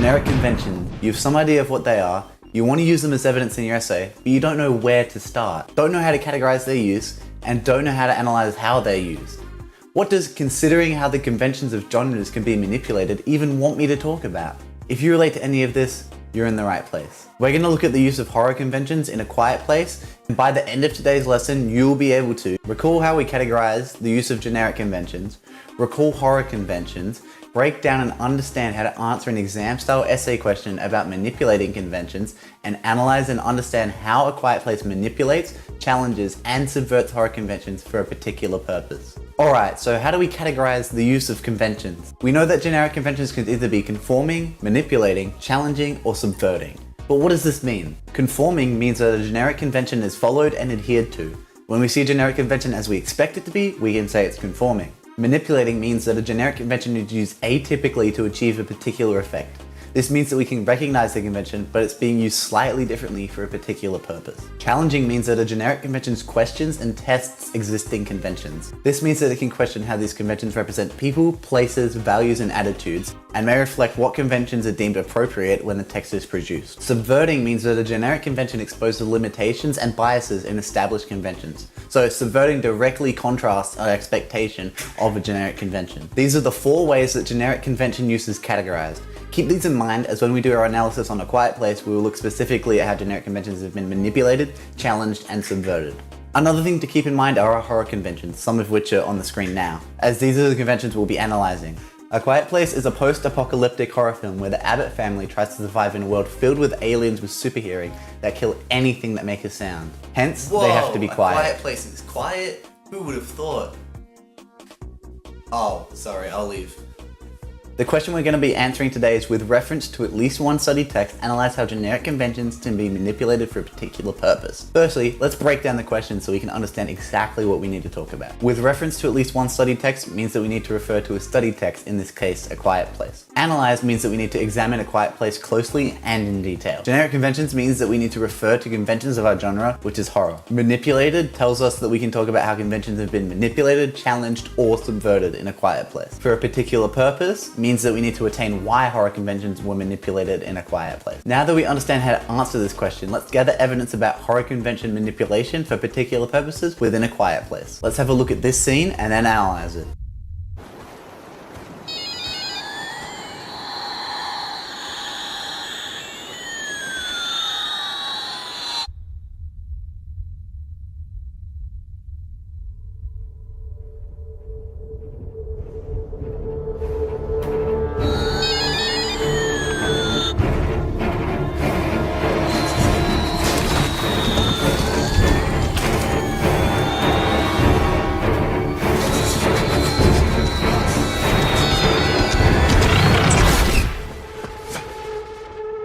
Generic conventions. You have some idea of what they are, you want to use them as evidence in your essay, but you don't know where to start, don't know how to categorize their use, and don't know how to analyze how they're used. What does considering how the conventions of genres can be manipulated even want me to talk about? If you relate to any of this, you're in the right place. We're going to look at the use of horror conventions in A Quiet Place, and by the end of today's lesson, you'll be able to recall how we categorize the use of generic conventions, recall horror conventions, break down and understand how to answer an exam-style essay question about manipulating conventions, and analyze and understand how A Quiet Place manipulates, challenges, and subverts horror conventions for a particular purpose. Alright, so how do we categorize the use of conventions? We know that generic conventions can either be conforming, manipulating, challenging, or subverting. But what does this mean? Conforming means that a generic convention is followed and adhered to. When we see a generic convention as we expect it to be, we can say it's conforming. Manipulating means that a generic convention is used atypically to achieve a particular effect. This means that we can recognize the convention, but it's being used slightly differently for a particular purpose. Challenging means that a generic convention questions and tests existing conventions. This means that it can question how these conventions represent people, places, values, and attitudes, and may reflect what conventions are deemed appropriate when the text is produced. Subverting means that a generic convention exposes limitations and biases in established conventions. So subverting directly contrasts our expectation of a generic convention. These are the 4 ways that generic convention use is categorized. Keep these in mind, as when we do our analysis on A Quiet Place, we will look specifically at how generic conventions have been manipulated, challenged, and subverted. Another thing to keep in mind are our horror conventions, some of which are on the screen now, as these are the conventions we'll be analyzing. A Quiet Place is a post-apocalyptic horror film where the Abbott family tries to survive in a world filled with aliens with super hearing that kill anything that makes a sound. Hence, they have to be quiet. A Quiet Place is quiet? Who would have thought? Oh, sorry, I'll leave. The question we're going to be answering today is with reference to at least one study text, analyze how generic conventions can be manipulated for a particular purpose. Firstly, let's break down the question so we can understand exactly what we need to talk about. With reference to at least one study text means that we need to refer to a study text, in this case, A Quiet Place. Analyze means that we need to examine A Quiet Place closely and in detail. Generic conventions means that we need to refer to conventions of our genre, which is horror. Manipulated tells us that we can talk about how conventions have been manipulated, challenged, or subverted in A Quiet Place. For a particular purpose means that we need to attain why horror conventions were manipulated in A Quiet Place. Now that we understand how to answer this question, let's gather evidence about horror convention manipulation for particular purposes within A Quiet Place. Let's have a look at this scene and then analyze it.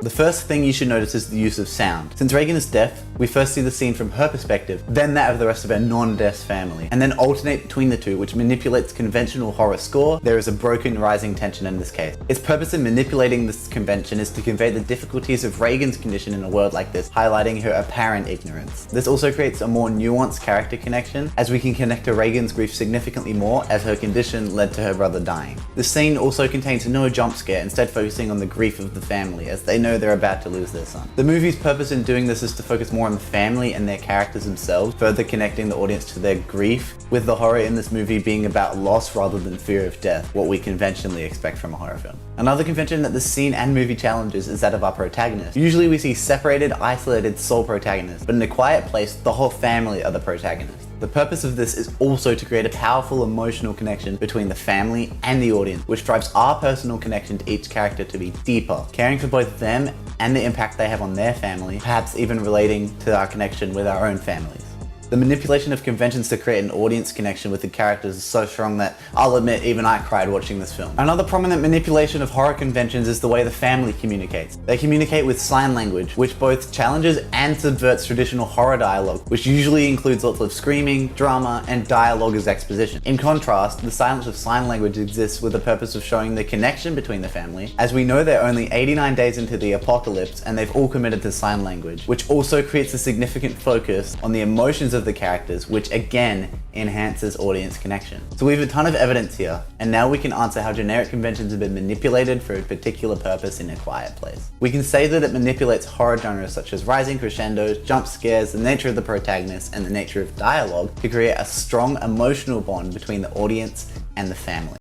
The first thing you should notice is the use of sound. Since Regan is deaf, we first see the scene from her perspective, then that of the rest of her non-deaf family, and then alternate between the two, which manipulates conventional horror score. There is a broken rising tension in this case. Its purpose in manipulating this convention is to convey the difficulties of Regan's condition in a world like this, highlighting her apparent ignorance. This also creates a more nuanced character connection, as we can connect to Regan's grief significantly more as her condition led to her brother dying. The scene also contains no jump scare, instead focusing on the grief of the family, as they know they're about to lose their son. The movie's purpose in doing this is to focus more on the family and their characters themselves, further connecting the audience to their grief, with the horror in this movie being about loss rather than fear of death, what we conventionally expect from a horror film. Another convention that the scene and movie challenges is that of our protagonist. Usually we see separated, isolated sole protagonists, but in A Quiet Place, the whole family are the protagonists. The purpose of this is also to create a powerful emotional connection between the family and the audience, which drives our personal connection to each character to be deeper, caring for both them and the impact they have on their family, perhaps even relating to our connection with our own families. The manipulation of conventions to create an audience connection with the characters is so strong that I'll admit even I cried watching this film. Another prominent manipulation of horror conventions is the way the family communicates. They communicate with sign language, which both challenges and subverts traditional horror dialogue, which usually includes lots of screaming, drama, and dialogue as exposition. In contrast, the silence of sign language exists with the purpose of showing the connection between the family, as we know they're only 89 days into the apocalypse and they've all committed to sign language, which also creates a significant focus on the emotions of the characters, which again enhances audience connection. So we have a ton of evidence here, and now we can answer how generic conventions have been manipulated for a particular purpose in A Quiet Place. We can say that it manipulates horror genres such as rising crescendos, jump scares, the nature of the protagonist, and the nature of dialogue to create a strong emotional bond between the audience and the family.